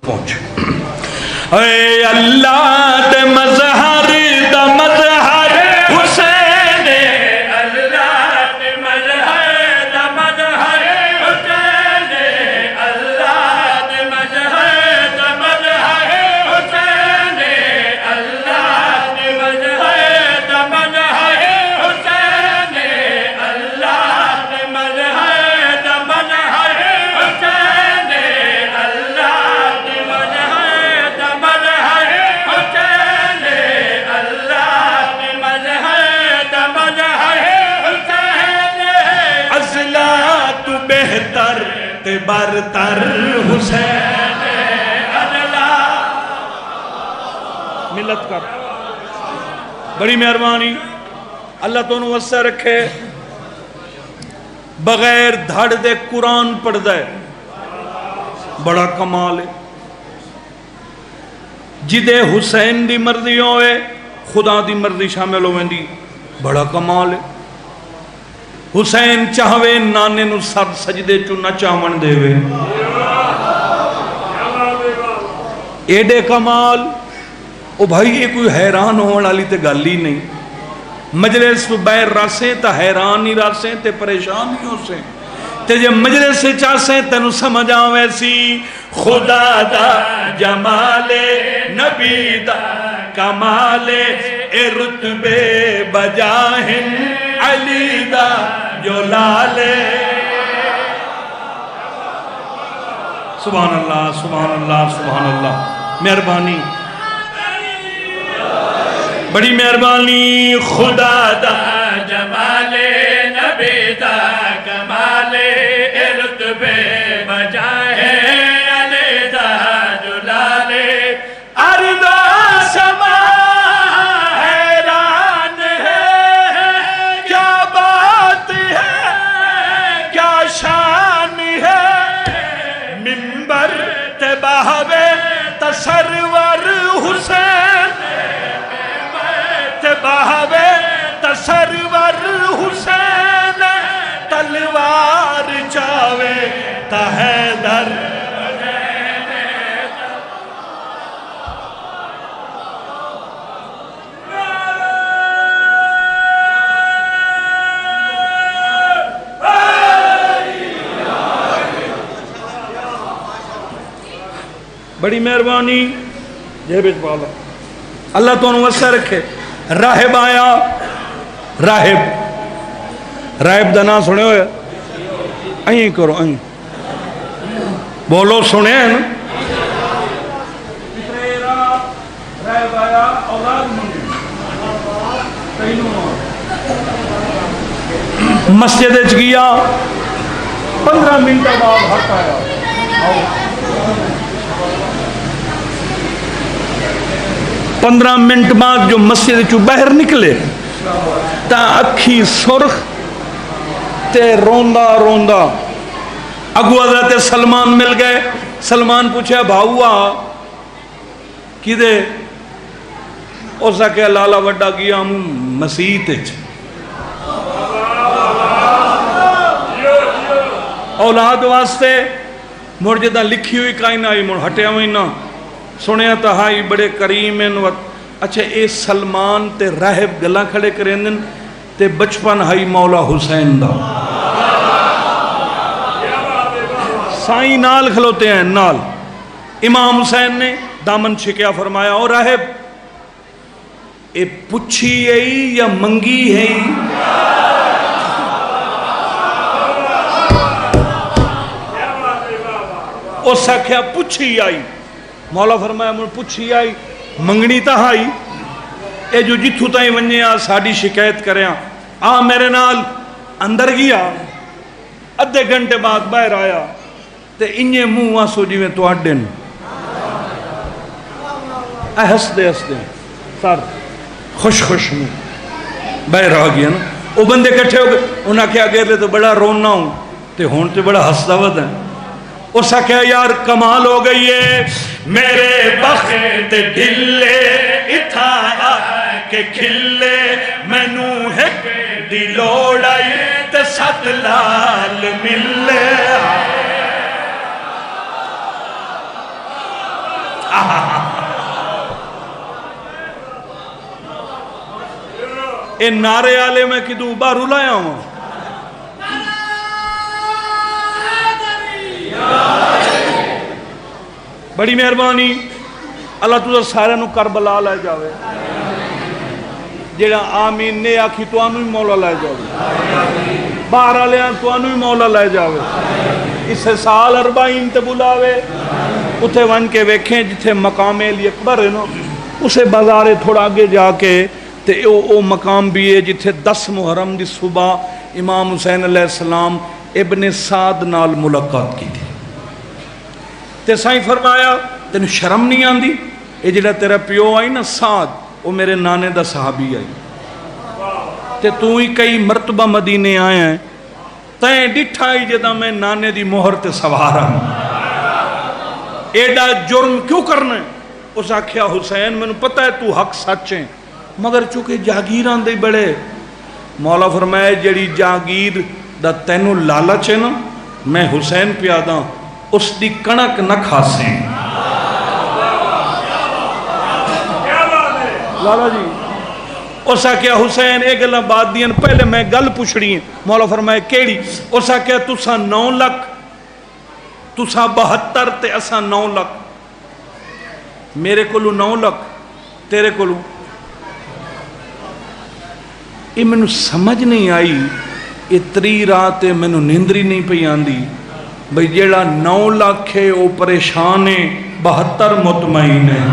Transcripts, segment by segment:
پہنچے اے اللہ دے مظہر دا مظہر حسین اللہ دے مظہر دا مظہر حسین اللہ دے مظہر دا مظہر حسین اللہ دے مظہر دا مظہر حسین اللہ دے مظہر دا مظہر حسین اللہ دے مظہر دا مظہر حسین اللہ دے مظہر دا مظہر حسین ازلا تو بہتر تے برتر حسین ازلا ملت کر بڑی مہربانی اللہ تو انہوں وسع رکھے بغیر دھڑ دے قرآن پڑھ دے بڑا کمال ہے جدے حسین دی مرضی ہوئے خدا دی مرضی شامل ہوئے دی بڑا کمال ہے حسین چاہوے نانے نو سر سجدے چو نہ چاون دے وے ایڈے کمال او بھائی یہ کوئی حیران ہونے والی تے گل ہی نہیں مجلس بیر راسیں تا حیران ہی راسیں تے پریشان ہی ہو سے تے جب مجلس سے چاسیں تنو سمجھ آویں سی خدا دا جمال نبی دا کمال اے رتبے بجاہن علی دا جلال سبحان اللہ سبحان اللہ سبحان اللہ مہربانی بڑی مہربانی خدا دا جمال نبی دا کمال رتبے بجائے علی دا جلال ارض و سما حیران ہے کیا بات ہے کیا شان ہے منبر تے بہوے تصور حسین بہوے تصور حسین تلوار چاوے تا حیدر بڑی مہربانی یہ بیچ بالا اللہ تو انہوں وسع رکھے راہب آیا راہب دا نام سنے ہوئے این کرو این بولو سنے ہیں نا راہب آیا اولاد مسجد اچ گیا 15 منٹ بعد حق آیا 15 منٹ بعد جو مسجد چو باہر نکلے تا اکھی سرخ تے روندا روندا اگو حضرت سلمان مل گئے سلمان پوچھا بھاؤا کی دے اس کہ لالا وڈا گیا ہم مسیح تیچ اولاد واسطے مڑ جدہ لکھی ہوئی کائیں نہ آئی مڑ ہٹے ہوئی نہ سنیا تا ہائی بڑے کریم ہیں اچھا اے سلمان تے راہب گلہ کھڑے کریں تے بچپن ہائی مولا حسین دا سائیں نال کھلوتے ہیں نال امام حسین نے دامن چھکیا فرمایا اور راہب اے پچھی ہے یا منگی ہے اس آکھیا پچھی آئی مولا فرمایا مجھے پچھی آئی منگنی تا آئی اے جو جتھو تائیں ونجے آ ساڑی شکایت کریں آ میرے نال اندر گیا ادھے گھنٹے بعد باہر آیا تے انجے منہ آسو جی میں تو اڈن اے ہس دے سار خوش خوش منہ باہر آ گیا نا وہ بندے کٹھے ہو گئے انہاں کیا کہہ رہے تو بڑا رونا ہوں تے ہون تے بڑا ہس دعوت ہے اسا کہا یار کمال ہو گئی ہے میرے بخت دلے اتھایا کہ کھلے مینو ہک دی لوڑائی تے ست لال ملے اے نعرے والے میں کدوں باہر لایا ہوں. بڑی مہربانی اللہ تجھے سارے نو کربلا لے جاوے. جیڑا آمین نے آکھی تو آنو ہی مولا لے جاوے. باہر والے تو آنو ہی مولا لے جاوے. اسے سال 40 تے بلاوے. اتھے ون کے ویکھیں جتھے مقام علی اکبر ہے نا اسے بازارے تھوڑا آگے جا کے تے او مقام بھی ہے جتھے 10 محرم دی صبح امام حسین علیہ السلام ابن سعد نال ملاقات کی تھی. تے سائیں فرمایا تینوں شرم نہیں آندی؟ اے جڑا تیرا پیو آئی نا سعد وہ میرے نانے دا صحابی آئی تے تو ہی کئی مرتبہ مدینے آئے ہیں تائیں ڈٹھائی جدا میں نانے دی مہر تے سوارا ایڈا جرم کیوں کرنا ہے؟ اس آکھیا حسین میں نے پتہ ہے تو حق سچ ہیں مگر چونکہ جاگیران دے بڑے. مولا فرمائے جڑی جاگیر دا تینوں لالچ ہے نا میں حسین پیادا اس دی کنک نہ کھاسیں. لالا جی اسا کیا حسین ایک گلہ بات دیا پہلے میں گل پوچھڑی ہیں. مولا فرمائے کیڑی؟ اسا کیا تسا 9 لکھ تسا 72 تے اسا 9 لکھ. میرے کولو 9 لکھ تیرے کولو. یہ میں نو سمجھ نہیں آئی اتری رات میں نو نیندری نہیں پئی آندی بھئی جیڑا 9 لکھ ہے وہ پریشان ہے 72 مطمئن ہے.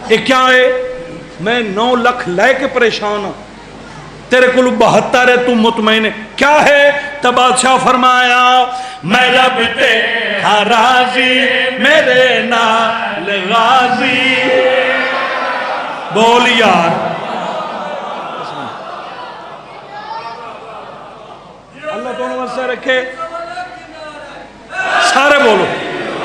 یہ کیا ہے؟ میں 9 لکھ لے کے پریشان ہوں تیرے کلو 72 ہے تو مطمئن ہے. کیا ہے؟ تب بادشاہ فرمایا میں رب تیرا راضی میرے نال غازی. بول یار اللہ تو نوسے رکھے سارے بولو.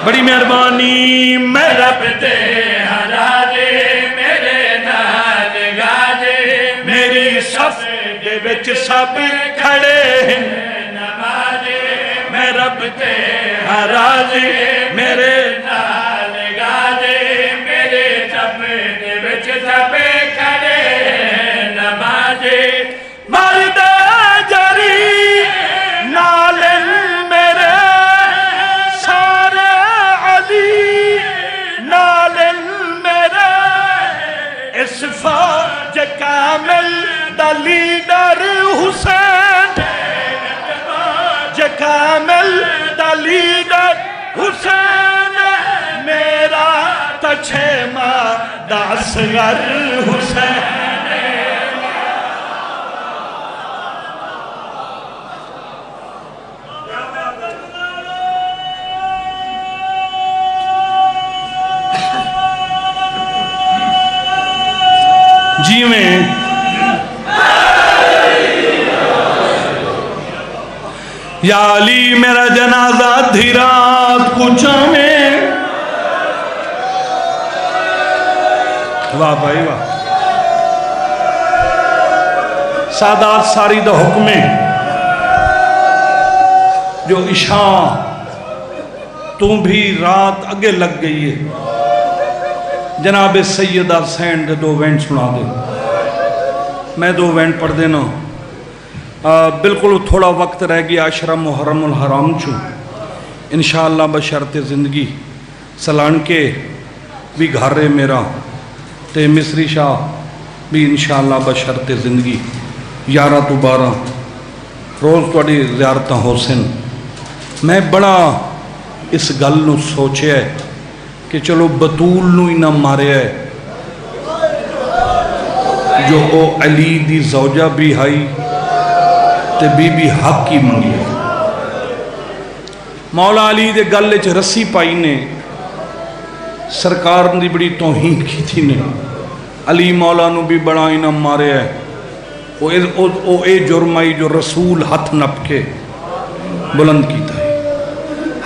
بڑی مہربانی میں رب تیرا راضی میرے نال غازی. میری صف دے وچ سب کھڑے نمازی. میں رب تیرا راضی میرے نال غازی. میرے صف دے وچ سب کھڑے نمازی. مرد جری نال میرے سارے علی نال میرے اس فوج کامل دا لیڈر حسین. کامل دا لیڈر حسین میرا تچھما دا اصغر حسین. جی میں یا علی میرا جنازہ دھی رات کچھ میں. واہ بھائی واہ. سادات ساری دا حکم جو عشاء تو بھی رات اگے لگ گئی ہے. جناب سیدہ حسین دے 2 وینٹ سنا دے. میں 2 وینٹ پڑھ دینا. بالکل تھوڑا وقت رہ گیا عشرہ محرم الحرام چھو انشاءاللہ بشرط زندگی سلان کے بھی گھر رہے میرا تے مصری شاہ بھی انشاءاللہ بشرط زندگی 11 تو 12 روز توڑی زیارتہ حسین. میں بڑا اس گل نو سوچے ہے کہ چلو بطول نو ہی نہ مارے ہے جو او علی دی زوجہ بھی ہائی تے بی بی حق کی منگی ہے. مولا علی دے گلے چھ رسی پائی نے سرکار دی بڑی توہین کی تھی نے. علی مولا نو بھی بڑا ہی نہ مارے ہے. او اے جرمائی جو رسول ہاتھ نپ کے بلند کی تھا.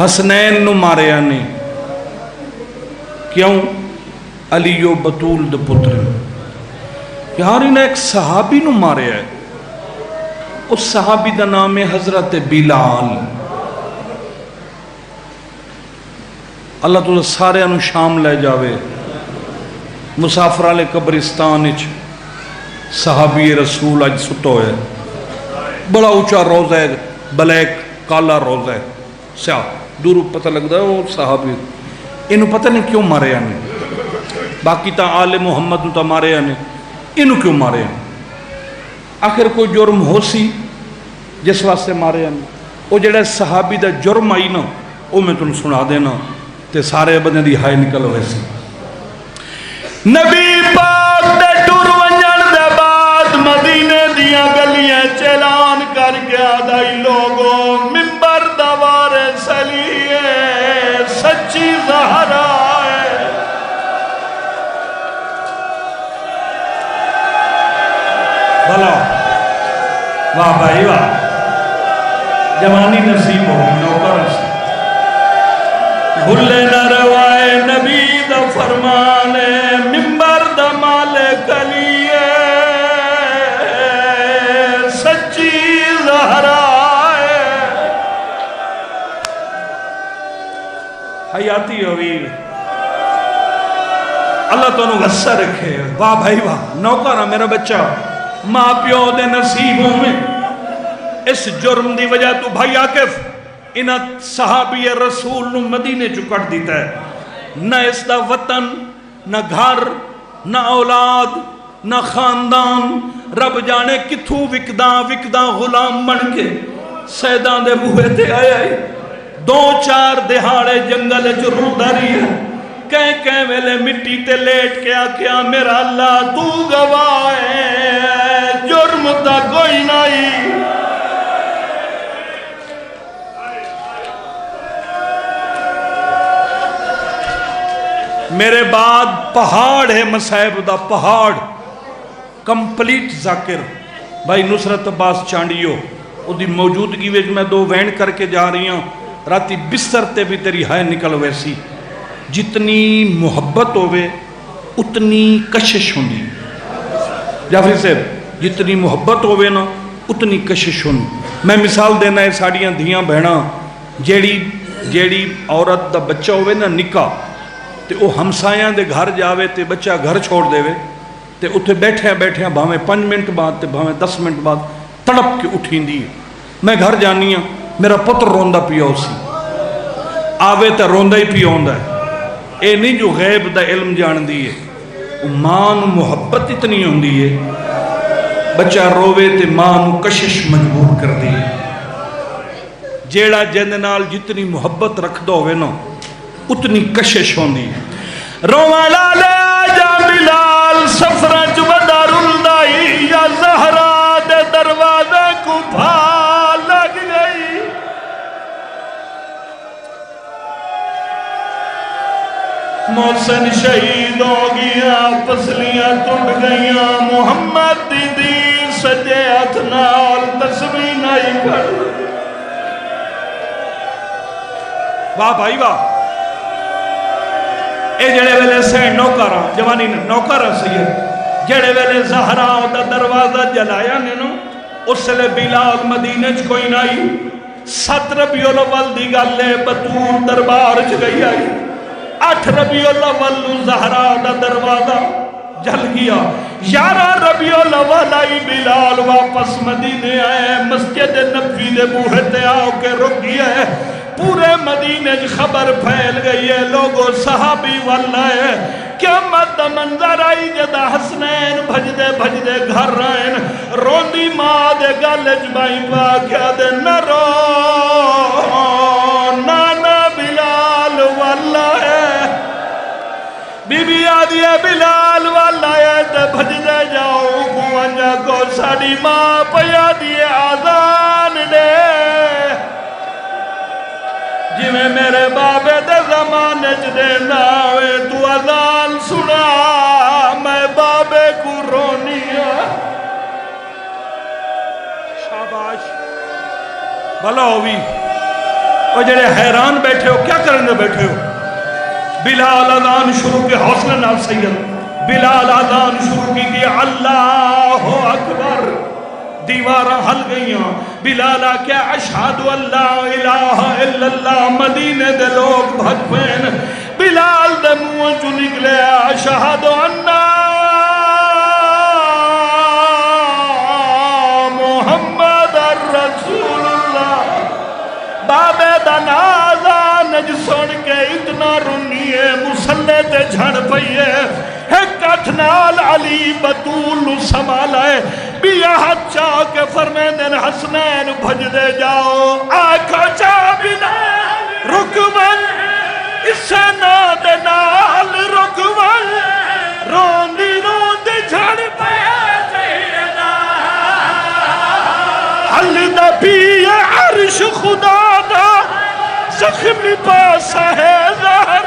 حسنین نو مارے نے کیوں؟ علی و بطول دے پتر یار انہیں ایک صحابی نو مارے ہے. اس صحابی دا نام ہے حضرت بلال. اللہ تعالیٰ سارے انو شام لے جاوے. مسافر والے قبرستان وچ صحابی رسول اج ستو ہے. بڑا اونچا روضہ ہے, بلیک کالا روضہ ہے, سیاہ, دور پتہ لگتا ہے وہ صحابی. انہوں پتہ نہیں کیوں مارے آنے, باقی تا آل محمد تا مارے آنے, انہوں کیوں مارے آنے؟ آخر کوئی جرم ہو سی جس واسطے مارے آنے. وہ جڑا صحابی دا جرم آئی نا, وہ میں تنہوں سنا دینا تے سارے بندے دی ہائے نکل ہوئے سی. نبی پاک دے ٹر ونجن دے بعد مدینے دیاں گلیاں چلان کر کے آدائی لوگوں ممبر دوار سلیے سچی زہرا ہے. بھلا واہ بھائی واہ, جوانی نصیب ہوگی نوکر سے. بھولے نہ روائے نبی دا فرمانے ممبر دا مالک علیے سچی زہرا ہے. حیاتی ہوئی اللہ تو انہوں غصہ رکھے. واہ بھائی واہ, نوکرہ میرا بچہ ماں پیو دے نصیبوں میں اس جرم دی وجہ تو بھائی عاقف انہاں صحابی رسول نو مدینے چکٹ دیتا ہے. نہ اس دا وطن, نہ گھر, نہ اولاد, نہ خاندان, رب جانے کتھوں وکداں غلام بن کے سیدان دے بوہے تے آیا ہے. 2-4 دہاڑے جنگل جو رودا رہی ہے, کہیں ویلے مٹی تے لیٹ کے آکیا میرا اللہ تو گواہ ہے جرم تا کوئی نہیں. میرے بعد پہاڑ ہے مسائب دا پہاڑ, کمپلیٹ ذاکر بھائی نصرت عباس چانڈیو. او دی موجودگی ویج میں 2 وین کر کے جا رہی ہوں, راتی بستر تے بھی تیری ہائے نکل ویسی. جتنی محبت ہوئے اتنی کشش ہوندی. جعفری صاحب جتنی محبت ہوئے نا اتنی کشش ہوندی. میں مثال دینا ہے ساڑیاں دھیاں بہنا جیڑی عورت دا بچہ ہوئے نا نکاح تے او ہمسایاں دے گھر جاوے تے بچہ گھر چھوڑ دے وے تے اتھے بیٹھے بھاویں 5 منٹ بعد تے بھاویں 10 منٹ بعد تڑپ کے اٹھیں دی. میں گھر جانی ہوں, میرا پتر روندہ پیا ہو سی, آوے تے روندہ ہی پیا ہوندہ ہے. اے نہیں جو غیب دا علم جان دیئے, ماں نو محبت اتنی ہوندی ہے بچہ رووے تے ماں نو کشش مجبور کر دیئے. جیڑا جند نال جتنی محبت رکھ دو ہوئے نا اتنی کشش ہوندی. روما لالے آجا بلال سفرج بدار الدائی یا زہرا دے دروازے کو بھا لگ گئی. محسن شہید ہو گیا, پسلیاں ٹوٹ گئیاں, محمد دی دین سجے ہتھ نال تسبیح نہیں کر. واہ بھائی واہ. اے جڑے ویلے سے نوکرہ جوانی نوکرہ سید جڑے ویلے زہرا دا دروازہ جلایا نے نو اس لئے بلال مدینہ چ کوئی نائی. 7 ربیع الاول دی گلے بطور دربار چ گئی آئی. 8 ربیع الاول زہرا دا دروازہ جل گیا. 11 ربیع الاول آئی بلال واپس مدینے آئے, مسجد نبوی دے بوہے تے آؤ کے رک گیا ہے. پورے مدینے خبر پھیل گئی ہے, لوگوں صحابی واللہ ہے. قیامت دا منظر آئی جدا حسنین بھجدے گھر رائن, روندی ماں دے گالج بائی پا کیا دے نہ رو نانا بلال واللہ ہے. بی بی آدھی ہے بلال واللہ ہے تے بھجدے جاؤ گوانجا کو ساڑی ماں پیا دیئے آذان دے. جی میں میرے بابے دے زمانے چ دینا ہوئے تو اذان سنا, میں بابے کو رونی ہے. شاباش بھلا ہوئی. اور جڑے حیران بیٹھے ہو کیا کرنے بیٹھے ہو. بلال اذان شروع کے حوصلہ نال سید بلال اذان شروع کی کہ اللہ اکبر دیواراں ہل گئیاں. بلال آکھیا اشہد ان لا الہ الا اللہ. مدینے دے لوگ بھج پین. بلال دے منہ چوں نکلے اشہد ان محمد رسول اللہ. بابے دا نازان سن کے اتنا رنیے مسلے تے جھڑ پئیے. کٹھ نال علی بطول سنبھالا ہے. بیا ہاتھ چاہ کے فرمیندن حسنین بھج دے جاؤ. آنکھا چاہ بلال رکول اسے ناد نال رکول روندی روندی جھڑ پیا سیدہ. حل دا پی عرش خدا دا زخمی پاسا ہے ظہر.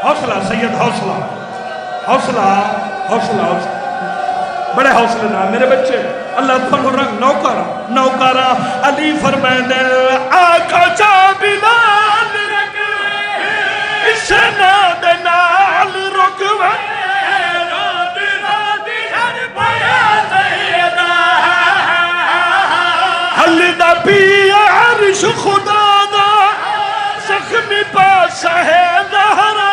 حوصلہ سید حوصلہ حوصلہ حوصلہ بڑے حوصلے نہ میرے بچے. اللہ تھانو رنگ نوکارا علی فرمائے آقا جا بلال رکھوے اسے ناد نال رکھوے رودی رودی ہر پیا سیدہ. حل دا پی عرش خدا دا زخمی پاس ہے زہرا.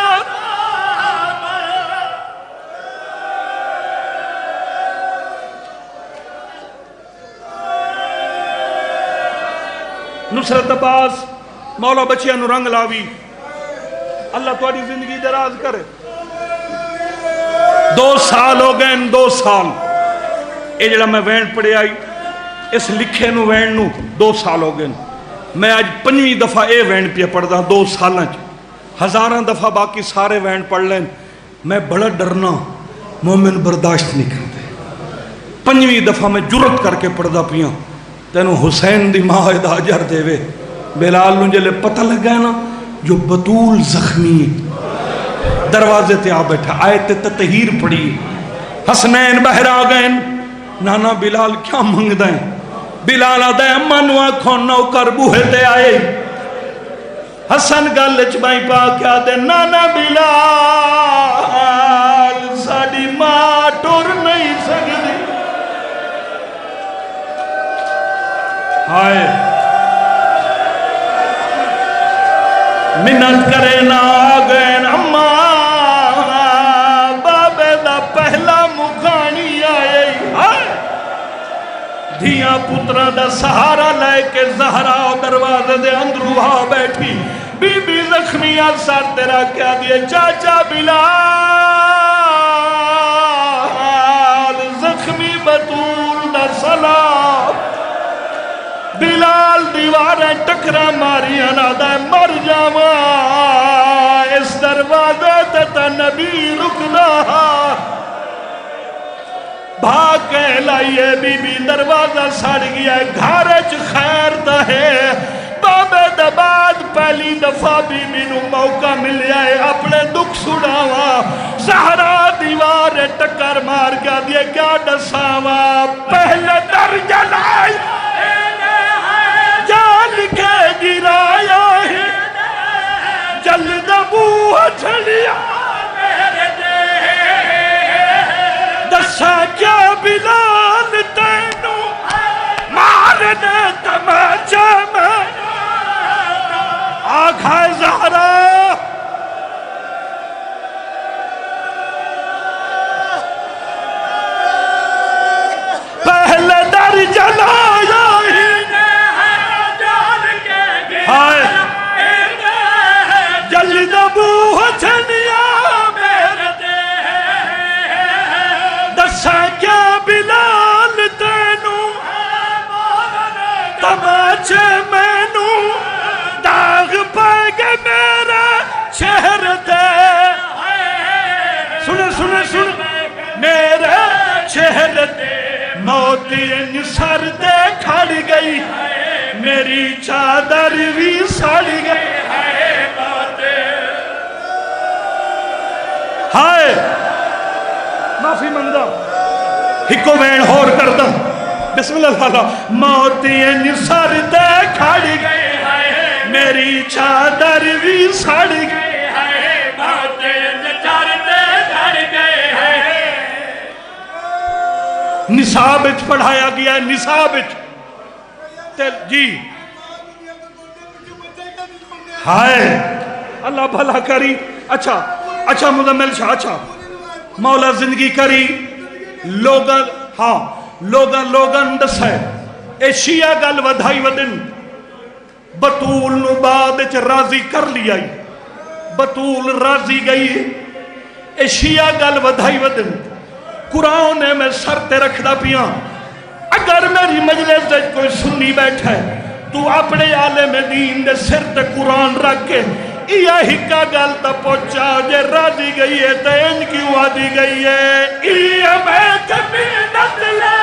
نصرت عباس مولا بچیاں نو رنگ لاوی. اللہ تواڈی زندگی دراز کرے. 2 سال ہو گئے 2 سال. اے جڑا میں وین پڑھے آئی اس لکھے نو وین نو 2 سال ہو گئے. میں آج 5ویں دفعہ اے وین پہ پڑھدا 2 سالاں چ. ہزاراں دفعہ باقی سارے وین پڑھ لیں. میں بڑا ڈرنا مومن برداشت نہیں کرتے. 5ویں دفعہ میں جرت کر کے پڑھدا پیاں. تینوں حسین دی ماں ہجر دے وے. بلال نو جلے پتہ لگا نا جو بطول زخمی دروازے تے آ بیٹھا. آیت تطہیر پڑھی. حسنین باہر آ گئے. نانا بلال کیا منگ دیں. بلال آدھے منو آنکھوں نوکر بوہے تے آئے. حسن گل چبائی پا کیا دے نانا بلال ساڑی ماں ٹور نہیں سکتی. آئے منت کرے نہ آگئے اماں بابے دا پہلا مکانی آئے. دھیاں پترہ دا سہارا لے کے زہرا دروازے دے اندرو ہا بیٹھی. بی بی زخمیاں سر تیرا کیا دیے چاچا بلال زخمی بطول دا سلام. بلال دیواریں ٹکرا ماری انادہ مر جاواں اس دروازے تے نبی رکنا. بھاگ کے لائیے بی بی دروازہ سڑ گیا. گھارج خیر دا ہے. بابے دباد پہلی دفعہ بی بی نو موقع مل جائے اپنے دکھ سڑاواں. زہرا دیوار ٹکر مار گیا دیے کیا ڈساواں. پہلے در جلائی جان کے گرایا ہے جلد بوہ چھڑیا میرے دے. دسا کیا بلال تینو مارنے تماچا میں آگھا زہرا. پہلے در جلایا جلد بوہ چھڑیا میرے دے. دسا کیا بلال تینو تماچے مینو داغ پائے گے میرے شہر دے. سنے سنے سنے میرے شہر دے موتی ان سر دے کھڑ گئی. میری چادر بھی سڑ گئی. ہائے معافی منگدا ہکو وین ہور کردا. بسم اللہ تعالیٰ. موتی ان سر دے کھڑ گئے میری چادر بھی سڑ گئی. موتی ان سر دے کھڑ گئے نصاب وچ پڑھایا گیا ہے، نصاب وچ جی ہائے اللہ بھلا کری. اچھا مزمل شاہ، اچھا مولا زندگی کری لوگاں، ہاں لوگاں دس ہے اے شیعہ گل ودھائی ودن بطول نو بعد وچ راضی کر لیا، بطول راضی گئی، اے شیعہ گل ودھائی ودن قرآن نے میں سر تے رکھدا پیاں. اگر میری مجلس وچ کوئی سنی بیٹھا ہے تو اپنے عالم دین دے سر تے قرآن رکھ کے یہ ہکا گل تا پہنچا جے راضی گئی ہے تے ان کیوں آدھی گئی ہے. یہ میں کبھی نت لے